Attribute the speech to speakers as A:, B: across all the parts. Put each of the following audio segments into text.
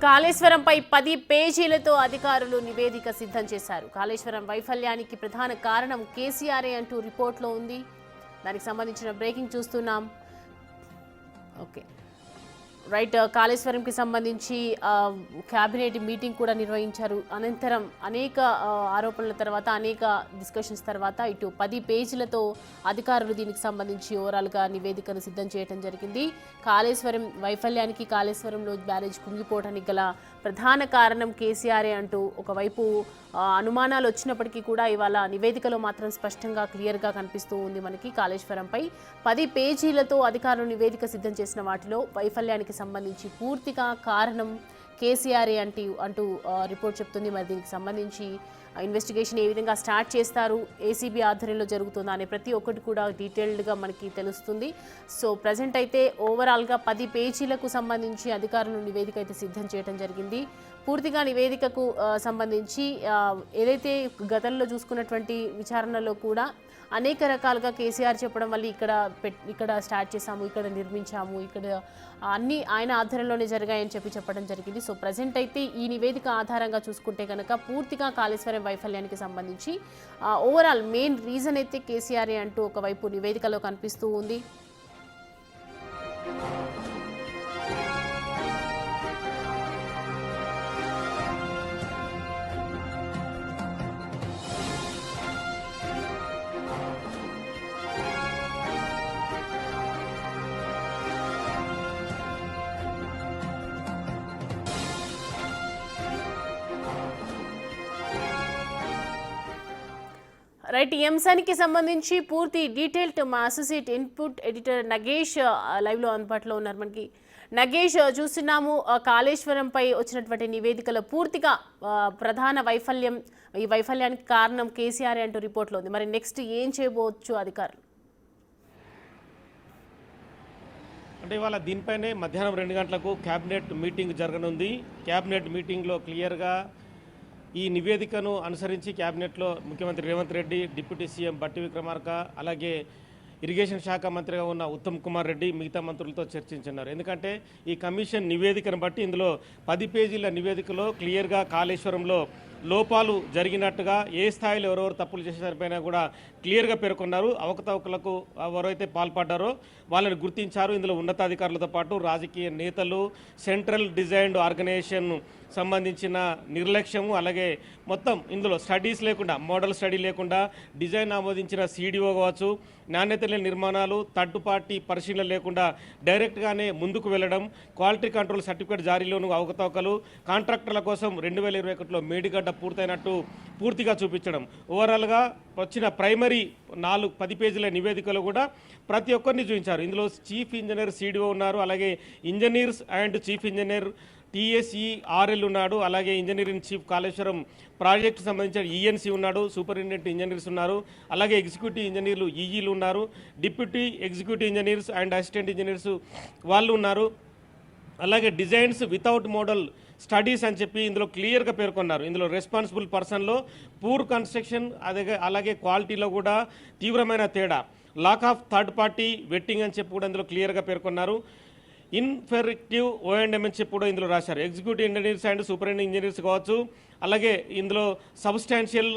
A: కాళేశ్వరంపై 10 పేజీలతో అధికారులు నివేదిక సిద్ధం చేశారు. కాళేశ్వరం వైఫల్యానికి ప్రధాన కారణం కేసీఆర్ అంటూ రిపోర్ట్లో ఉంది. దానికి సంబంధించిన బ్రేకింగ్ చూస్తున్నాం. ఓకే రైట్, కాళేశ్వరంకి సంబంధించి క్యాబినెట్ మీటింగ్ కూడా నిర్వహించారు. అనంతరం అనేక ఆరోపణల తర్వాత అనేక డిస్కషన్స్ తర్వాత ఇటు 10 పేజీలతో అధికారులు దీనికి సంబంధించి ఓవరాల్గా నివేదికను సిద్ధం చేయడం జరిగింది. కాళేశ్వరం వైఫల్యానికి, కాళేశ్వరంలో బ్యారేజ్ కుంగిపోవడానికి గల ప్రధాన కారణం కేసీఆర్ అంటూ ఒకవైపు అనుమానాలు వచ్చినప్పటికీ కూడా ఇవాళ నివేదికలో మాత్రం స్పష్టంగా క్లియర్గా కనిపిస్తూ ఉంది మనకి. కాళేశ్వరంపై 10 పేజీలతో అధికారులు నివేదిక సిద్ధం చేసిన వాటిలో వైఫల్యానికి సంబంధించి పూర్తిగా కారణం కేసీఆర్ అంటూ రిపోర్ట్ చెప్తుంది. మరి దీనికి సంబంధించి ఇన్వెస్టిగేషన్ ఏ విధంగా స్టార్ట్ చేస్తారు, ఏసీబీ ఆధ్వర్యంలో జరుగుతుందా అనే ప్రతి ఒక్కటి కూడా డీటెయిల్డ్గా మనకి తెలుస్తుంది. సో ప్రజెంట్ అయితే ఓవరాల్గా 10 పేజీలకు సంబంధించి అధికారులు నివేదిక అయితే సిద్ధం చేయడం జరిగింది. పూర్తిగా నివేదికకు సంబంధించి ఏదైతే గతంలో చూసుకున్నటువంటి విచారణలో కూడా అనేక రకాలుగా కేసీఆర్ చెప్పడం వల్ల ఇక్కడ స్టార్ట్ చేశాము, ఇక్కడ నిర్మించాము, ఇక్కడ అన్నీ ఆయన ఆధ్వర్యంలోనే జరిగాయని చెప్పడం జరిగింది. సో ప్రజెంట్ అయితే ఈ నివేదిక ఆధారంగా చూసుకుంటే కనుక పూర్తిగా కాళేశ్వరం వైఫల్యానికి సంబంధించి ఓవరాల్ మెయిన్ రీజన్ అయితే కేసీఆర్ అంటూ ఒకవైపు నివేదికలో కనిపిస్తూ ఉంది. రైట్, ఈ అంశానికి సంబంధించి పూర్తి డీటెయిల్డ్ మా అసోసియేట్ ఇన్పుట్ ఎడిటర్ నగేష్ లైవ్లో అందుబాటులో ఉన్నారు. మనకి నగేష్, చూస్తున్నాము కాళేశ్వరంపై వచ్చినటువంటి నివేదికలో పూర్తిగా ప్రధాన ఈ వైఫల్యానికి కారణం కేసీఆర్ అంటూ రిపోర్ట్లో ఉంది. మరి నెక్స్ట్ ఏం చేయబోవచ్చు అధికారులు?
B: అంటే ఇవాళ దీనిపైనే మధ్యాహ్నం 2 గంటలకు క్యాబినెట్ మీటింగ్ జరగనుంది. క్యాబినెట్ మీటింగ్లో క్లియర్గా ఈ నివేదికను అనుసరించి క్యాబినెట్లో ముఖ్యమంత్రి రేవంత్ రెడ్డి, డిప్యూటీ సీఎం బట్టి విక్రమార్క, అలాగే ఇరిగేషన్ శాఖ మంత్రిగా ఉన్న ఉత్తమ్ కుమార్ రెడ్డి మిగతా మంత్రులతో చర్చించున్నారు. ఎందుకంటే ఈ కమిషన్ నివేదికను బట్టి ఇందులో 10 పేజీల నివేదికలో క్లియర్గా కాళేశ్వరంలో లోపాలు జరిగినట్టుగా ఏ స్థాయిలో ఎవరెవరు తప్పులు చేసేదానిపైన కూడా క్లియర్గా పేర్కొన్నారు. అవకతవకలకు ఎవరైతే పాల్పడ్డారో వాళ్ళని గుర్తించారు. ఇందులో ఉన్నతాధికారులతో పాటు రాజకీయ నేతలు, సెంట్రల్ డిజైన్డ్ ఆర్గనైజేషన్ సంబంధించిన నిర్లక్ష్యము, అలాగే మొత్తం ఇందులో స్టడీస్ లేకుండా, మోడల్ స్టడీ లేకుండా డిజైన్ ఆమోదించిన సీడీఓ కావచ్చు, నాణ్యత లేని నిర్మాణాలు, థర్డ్ పార్టీ పరిశీలన లేకుండా డైరెక్ట్గానే ముందుకు వెళ్ళడం, క్వాలిటీ కంట్రోల్ సర్టిఫికేట్ జారీలోను అవకతవకలు, కాంట్రాక్టర్ల కోసం 2021లో మేడిగడ్డ పూర్తయినట్టు పూర్తిగా చూపించడం. ఓవరాల్గా వచ్చిన ప్రైమరీ 10 పేజీల నివేదికలో కూడా ప్రతి ఒక్కరిని చూపించారు. ఇందులో చీఫ్ ఇంజనీర్ సీడీఓ ఉన్నారు, అలాగే engineers and chief engineer TSERL ఉన్నాడు, అలాగే ఇంజనీరింగ్ చీఫ్ కాళేశ్వరం ప్రాజెక్టు సంబంధించిన ఈఎన్సీ ఉన్నాడు, సూపరింటెండెంట్ ఇంజనీర్స్ ఉన్నారు, అలాగే ఎగ్జిక్యూటివ్ ఇంజనీర్లు ఈఈలు ఉన్నారు, deputy executive engineers and assistant engineers వాళ్ళు ఉన్నారు, అలాగే డిజైన్స్ వితౌట్ మోడల్ స్టడీస్ అని చెప్పి ఇందులో క్లియర్గా పేర్కొన్నారు. ఇందులో రెస్పాన్సిబుల్ పర్సన్లో పూర్ కన్స్ట్రక్షన్, అలాగే క్వాలిటీలో కూడా తీవ్రమైన తేడా, lack of third party vetting అని చెప్పి కూడా ఇందులో క్లియర్గా పేర్కొన్నారు. ఇన్ఫెక్టివ్ O&M అని చెప్పి కూడా ఇందులో రాశారు. Executive engineers and superintendent engineers కావచ్చు, అలాగే ఇందులో సబ్స్టాన్షియల్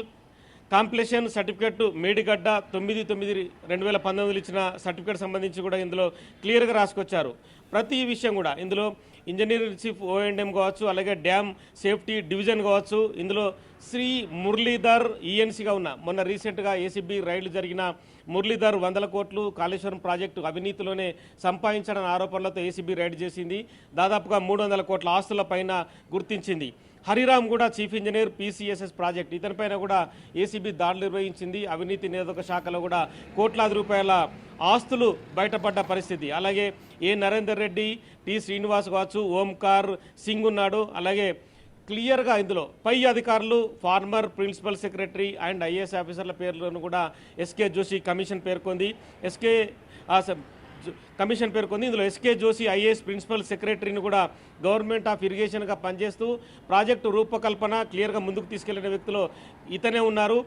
B: కాంప్లీషన్ సర్టిఫికేట్ మేడిగడ్డ 9/9/2019 ఇచ్చిన సర్టిఫికేట్ సంబంధించి కూడా ఇందులో క్లియర్గా రాసుకొచ్చారు. ప్రతి విషయం కూడా ఇందులో ఇంజనీరింగ్ చీఫ్ O&M కావచ్చు, అలాగే డ్యామ్ సేఫ్టీ డివిజన్ కావచ్చు, ఇందులో శ్రీ మురళీధర్ ఈఎన్సీగా ఉన్న మొన్న రీసెంట్గా ఏసీబీ రైళ్లు జరిగిన మురళీధర్ 100 కోట్లు కాళేశ్వరం ప్రాజెక్టు అవినీతిలోనే సంపాదించడం ఆరోపణలతో ఏసీబీ రైడ్ చేసింది. దాదాపుగా 300 కోట్ల ఆస్తుల పైన గుర్తించింది. హరిరామ్ కూడా చీఫ్ ఇంజనీర్ PCSS ప్రాజెక్ట్, ఇతనిపైన కూడా ఏసీబీ దాడులు నిర్వహించింది. అవినీతి నిరోధక శాఖలో కూడా కోట్లాది రూపాయల ఆస్తులు బయటపడ్డ పరిస్థితి. అలాగే నరేందర్ రెడ్డి, టి శ్రీనివాస్ కావచ్చు, ఓంకార్ సింగ్ ఉన్నాడు. అలాగే క్లియర్గా ఇందులో పై అధికారులు, former principal secretary and IAS ఆఫీసర్ల పేర్లను కూడా ఎస్కే జోషి కమిషన్ పేర్కొంది. ఇందులో ఎస్కే జోషి IAS ప్రిన్సిపల్ సెక్రటరీని కూడా గవర్నమెంట్ ఆఫ్ ఇరిగేషన్గా పనిచేస్తూ ప్రాజెక్టు రూపకల్పన క్లియర్గా ముందుకు తీసుకెళ్లిన వ్యక్తులు ఇతనే ఉన్నారు.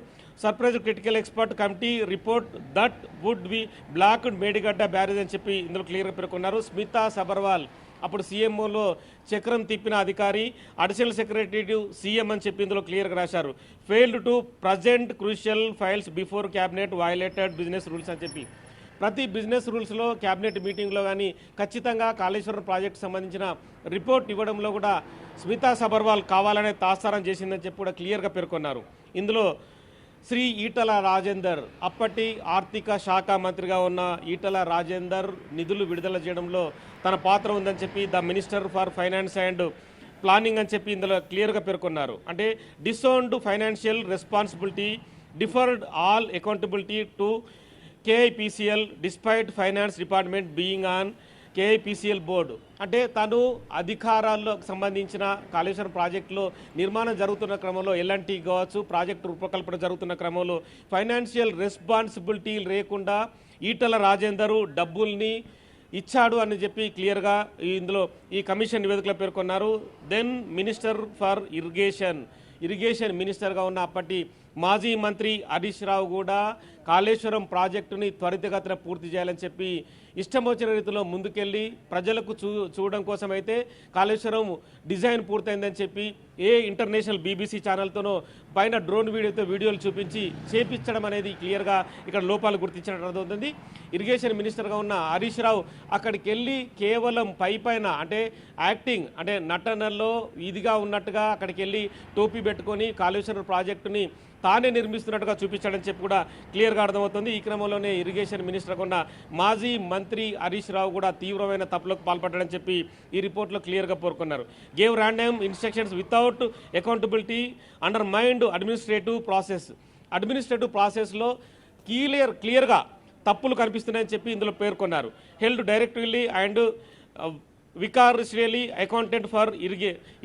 B: Surprise critical expert committee report that would be blocked Medigadda barrage అని చెప్పి ఇందులో క్లియర్గా పేర్కొన్నారు. స్మితా సబర్వాల్ అప్పుడు సీఎంఓలో చక్రం తిప్పిన అధికారి అడిషనల్ సెక్రటరీ టు సీఎం అని చెప్పి ఇందులో క్లియర్గా రాశారు. Failed to present crucial files before cabinet violated business rules అని చెప్పి ప్రతి బిజినెస్ రూల్స్లో క్యాబినెట్ మీటింగ్లో కానీ ఖచ్చితంగా కాళేశ్వరం ప్రాజెక్టు సంబంధించిన రిపోర్ట్ ఇవ్వడంలో కూడా స్మితా సబర్వాల్ కావాలనే తాత్సారం చేసిందని చెప్పి కూడా క్లియర్గా పేర్కొన్నారు. ఇందులో శ్రీ ఈటల రాజేందర్ అప్పటి ఆర్థిక శాఖ మంత్రిగా ఉన్న ఈటల రాజేందర్ నిధులు విడుదల చేయడంలో తన పాత్ర ఉందని చెప్పి the minister for finance and planning అని చెప్పి ఇందులో క్లియర్గా పేర్కొన్నారు. అంటే disowned financial responsibility deferred all accountability to KIPCL despite finance department being on KIPCL board. అంటే తను అధికారాలకు సంబంధించిన కాళేశ్వరం ప్రాజెక్టులో నిర్మాణం జరుగుతున్న క్రమంలో ఎల్ఎన్టీ కావచ్చు ప్రాజెక్టు రూపకల్పన జరుగుతున్న క్రమంలో ఫైనాన్షియల్ రెస్పాన్సిబిలిటీ లేకుండా ఈటల రాజేందరు డబ్బుల్ని ఇచ్చాడు అని చెప్పి క్లియర్గా ఇందులో ఈ కమిషన్ నివేదికలో పేర్కొన్నారు. దెన్ మినిస్టర్ ఫర్ ఇరిగేషన్ మినిస్టర్గా ఉన్న అప్పటి మాజీ మంత్రి హరీష్ రావు కూడా కాళేశ్వరం ప్రాజెక్టుని త్వరితగతిన పూర్తి చేయాలని చెప్పి ఇష్టం వచ్చిన రీతిలో ముందుకెళ్ళి ప్రజలకు చూడడం కోసం అయితే కాళేశ్వరం డిజైన్ పూర్తయిందని చెప్పి ఏ ఇంటర్నేషనల్ BBC ఛానల్తోనో పైన డ్రోన్ వీడియోలు చూపించి చేపించడం అనేది క్లియర్గా ఇక్కడ లోపాలు గుర్తించినట్టు అర్థమవుతుంది. ఇరిగేషన్ మినిస్టర్గా ఉన్న హరీష్ రావు అక్కడికి వెళ్ళి కేవలం పైన అంటే యాక్టింగ్ అంటే నటనలో ఇదిగా ఉన్నట్టుగా అక్కడికి వెళ్ళి టోపీ పెట్టుకొని కాళేశ్వరం ప్రాజెక్టుని తానే నిర్మిస్తున్నట్టుగా చూపించాడని చెప్పి కూడా క్లియర్గా అర్థమవుతుంది. ఈ క్రమంలోనే ఇరిగేషన్ మినిస్టర్ ఉన్న మాజీ మంత్రి హరీష్ రావు కూడా తీవ్రమైన తప్పులకు పాల్పడ్డాడని చెప్పి ఈ రిపోర్ట్లో క్లియర్గా పేర్కొన్నారు. Gave random instructions without accountability under mind administrative ప్రాసెస్లో క్లియర్గా తప్పులు కనిపిస్తున్నాయని చెప్పి ఇందులో పేర్కొన్నారు. Held directly and vicariously accountant for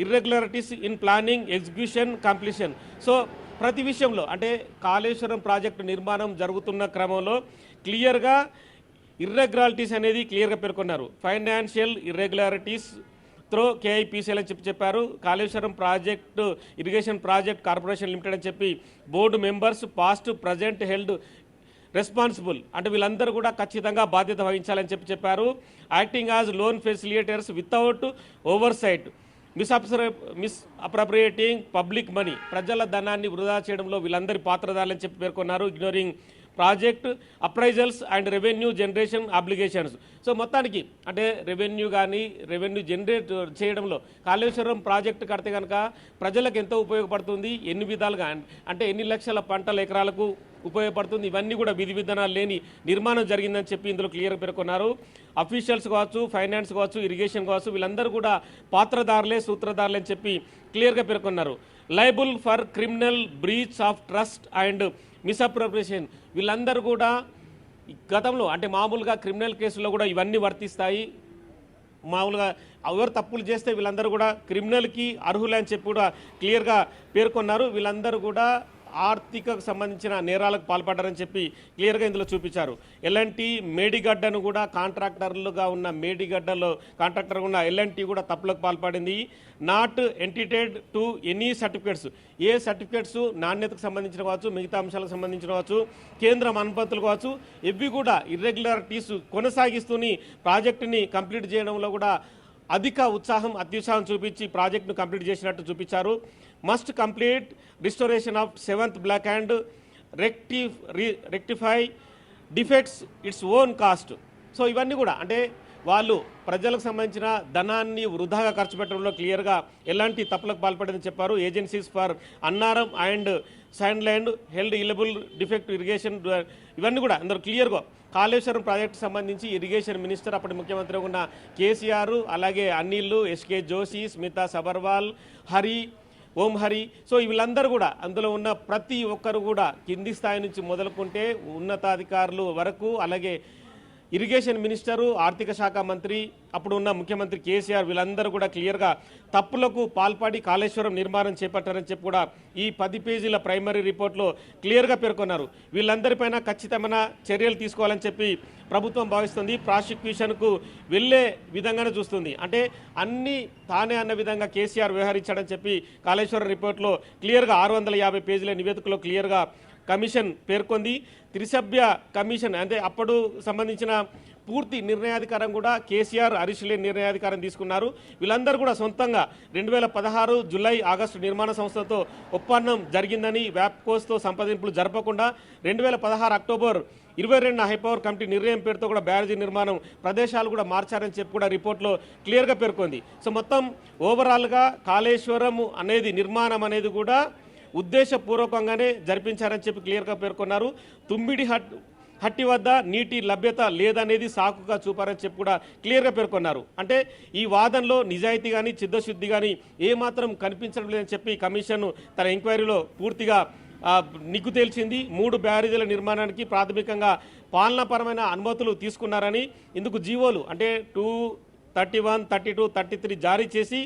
B: irregularities in planning execution completion. So ప్రతి విషయంలో అంటే కాళేశ్వరం ప్రాజెక్టు నిర్మాణం జరుగుతున్న క్రమంలో క్లియర్గా ఇర్రెగ్యులారిటీస్ అనేది క్లియర్గా పేర్కొన్నారు. ఫైనాన్షియల్ ఇర్రెగ్యులారిటీస్ త్రో KIPCL అని చెప్పారు. Kaleshwaram project irrigation project corporation limited అని చెప్పి board members past present held responsible అంటే వీళ్ళందరూ కూడా ఖచ్చితంగా బాధ్యత వహించాలని చెప్పారు. Acting as loan facilitators without oversight misappropriating public money ప్రజల ధనాన్ని వృధా చేయడంలో వీళ్ళందరి పాత్రదారులని చెప్పి పేర్కొన్నారు. Ignoring project appraisals and revenue generation obligations. So మొత్తానికి అంటే రెవెన్యూ జనరేట్ చేయడంలో కాళేశ్వరం ప్రాజెక్టు కడితే కనుక ప్రజలకు ఎంతో ఉపయోగపడుతుంది, ఎన్ని విధాలుగా అంటే ఎన్ని లక్షల పంటల ఎకరాలకు ఉపయోగపడుతుంది, ఇవన్నీ కూడా విధి విధానాలు లేని నిర్మాణం జరిగిందని చెప్పి ఇందులో క్లియర్గా పేర్కొన్నారు. అఫీషియల్స్ కావచ్చు, ఫైనాన్స్ కావచ్చు, ఇరిగేషన్ కావచ్చు వీళ్ళందరూ కూడా పాత్రదారులే సూత్రధారులే అని చెప్పి క్లియర్గా పేర్కొన్నారు. Liable for criminal breach of trust and misappropriation వీళ్ళందరూ కూడా గతంలో అంటే మామూలుగా క్రిమినల్ కేసుల్లో కూడా ఇవన్నీ వర్తిస్తాయి. మామూలుగా ఎవరు తప్పులు చేస్తే వీళ్ళందరూ కూడా క్రిమినల్కి అర్హులే అని చెప్పి కూడా క్లియర్గా పేర్కొన్నారు. వీళ్ళందరూ కూడా ఆర్థికకు సంబంధించిన నేరాలకు పాల్పడ్డారని చెప్పి క్లియర్గా ఇందులో చూపించారు. ఎల్ఎన్టీ మేడిగడ్డను కూడా కాంట్రాక్టర్లుగా ఉన్న కాంట్రాక్టర్గా ఉన్న ఎల్ఎన్టీ కూడా తప్పులకు పాల్పడింది. Not entitled to any certificates ఏ సర్టిఫికేట్స్ నాణ్యతకు సంబంధించిన కావచ్చు, మిగతా అంశాలకు సంబంధించిన కావచ్చు, కేంద్రం అనుమతులు కావచ్చు, ఇవి కూడా ఇర్రెగ్యులారిటీస్ కొనసాగిస్తూని ప్రాజెక్టుని కంప్లీట్ చేయడంలో కూడా అధిక అత్యుత్సాహం చూపించి ప్రాజెక్టును కంప్లీట్ చేసినట్టు చూపించారు. Must complete restoration of 7th block and rectify defects its own cost. So ఇవన్నీ కూడా అంటే వాళ్ళు ప్రజలకు సంబంధించిన ధనాన్ని వృధాగా ఖర్చు పెట్టడంలో క్లియర్గా ఎలాంటి తప్పులకు పాల్పడదని చెప్పారు. Agencies for Annaram and Sundilla held liable defect irrigation ఇవన్నీ కూడా అందరూ క్లియర్గా కాళేశ్వరం ప్రాజెక్టు సంబంధించి ఇరిగేషన్ మినిస్టర్ అప్పటి ముఖ్యమంత్రి ఉన్న కేసీఆర్, అలాగే అనిల్, SK జోషి, స్మితా సబర్వాల్, ఓం హరి. సో వీళ్ళందరూ కూడా అందులో ఉన్న ప్రతి ఒక్కరు కూడా కింది స్థాయి నుంచి మొదలుకుంటే ఉన్నతాధికారులు వరకు, అలాగే ఇరిగేషన్ మినిస్టరు, ఆర్థిక శాఖ మంత్రి, అప్పుడు ఉన్న ముఖ్యమంత్రి కేసీఆర్ వీళ్ళందరూ కూడా క్లియర్గా తప్పులకు పాల్పడి కాళేశ్వరం నిర్మాణం చేపట్టారని చెప్పి కూడా ఈ 10 పేజీల ప్రైమరీ రిపోర్ట్లో క్లియర్గా పేర్కొన్నారు. వీళ్ళందరిపైన ఖచ్చితమైన చర్యలు తీసుకోవాలని చెప్పి ప్రభుత్వం భావిస్తుంది. ప్రాసిక్యూషన్కు వెళ్ళే విధంగానే చూస్తుంది. అంటే అన్నీ తానే అన్న విధంగా కేసీఆర్ వ్యవహరించాడని చెప్పి కాళేశ్వరం రిపోర్ట్లో క్లియర్గా 650 పేజీల నివేదికలో క్లియర్గా కమిషన్ పేర్కొంది. త్రిసభ్య కమిషన్ అంటే అప్పుడు సంబంధించిన పూర్తి నిర్ణయాధికారం కూడా కేసీఆర్ హరీష్లే నిర్ణయాధికారం తీసుకున్నారు. వీళ్ళందరూ కూడా సొంతంగా 2016 జూలై ఆగస్టు నిర్మాణ సంస్థతో ఒప్పందం జరిగిందని వ్యాప్కోస్తో సంప్రదింపులు జరపకుండా 2016 అక్టోబర్ 22 హైపవర్ కమిటీ నిర్ణయం పేరుతో కూడా బ్యారేజీ నిర్మాణం ప్రదేశాలు కూడా మార్చారని చెప్పి కూడా రిపోర్ట్లో క్లియర్గా పేర్కొంది. సో మొత్తం ఓవరాల్గా కాళేశ్వరం అనేది నిర్మాణం అనేది కూడా ఉద్దేశపూర్వకంగానే జరిపించారని చెప్పి క్లియర్గా పేర్కొన్నారు. తుమ్మిడి హట్టి వద్ద నీటి లభ్యత లేదనేది సాకుగా చూపారని చెప్పి కూడా క్లియర్గా పేర్కొన్నారు. అంటే ఈ వాదనలో నిజాయితీ కానీ చిత్తశుద్ధి కానీ ఏమాత్రం కనిపించడం లేదని చెప్పి కమిషన్ తన ఎంక్వైరీలో పూర్తిగా నిగ్గు తేల్చింది. 3 బ్యారేజీల నిర్మాణానికి ప్రాథమికంగా పాలనాపరమైన అనుమతులు తీసుకున్నారని, ఇందుకు జీవోలు అంటే 231, 32, 33 జారీ చేసి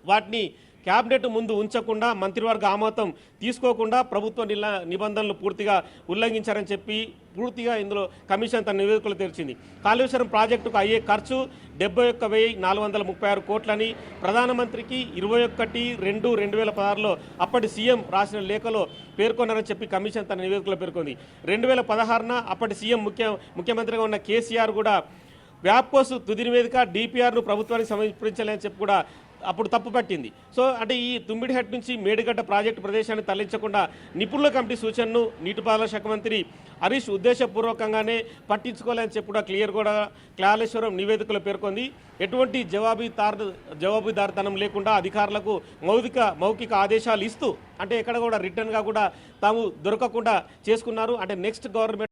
B: వాటిని క్యాబినెట్ ముందు ఉంచకుండా మంత్రివర్గ ఆమోదం తీసుకోకుండా ప్రభుత్వ నిబంధనలు పూర్తిగా ఉల్లంఘించారని చెప్పి పూర్తిగా ఇందులో కమిషన్ తన నివేదికలు తెరిచింది. కాళేశ్వరం ప్రాజెక్టుకు అయ్యే ఖర్చు 71,436 కోట్లని ప్రధానమంత్రికి 21/2/2016లో అప్పటి సీఎం రాసిన లేఖలో పేర్కొన్నారని చెప్పి కమిషన్ తన నివేదికలో పేర్కొంది. 2016న అప్పటి సీఎం ముఖ్యమంత్రిగా ఉన్న కేసీఆర్ కూడా వ్యాప్కోస్ తుది నివేదిక డిపిఆర్ను ప్రభుత్వానికి సమర్పించాలని చెప్పి కూడా అప్పుడు తప్పు పట్టింది. సో అంటే ఈ తుమ్మిడిహట్ నుంచి మేడిగడ్డ ప్రాజెక్టు ప్రదేశాన్ని తరలించకుండా నిపుణుల కమిటీ సూచనను నీటిపారుదల శాఖ మంత్రి హరీష్ ఉద్దేశపూర్వకంగానే పట్టించుకోవాలని చెప్పి కూడా క్లియర్ కూడా కాళేశ్వరం నివేదికలో పేర్కొంది. ఎటువంటి జవాబుదారితనం లేకుండా అధికారులకు మౌఖిక ఆదేశాలు ఇస్తూ అంటే ఎక్కడ కూడా రిటర్న్గా కూడా తాము దొరకకుండా చేసుకున్నారు. అంటే నెక్స్ట్ గవర్నమెంట్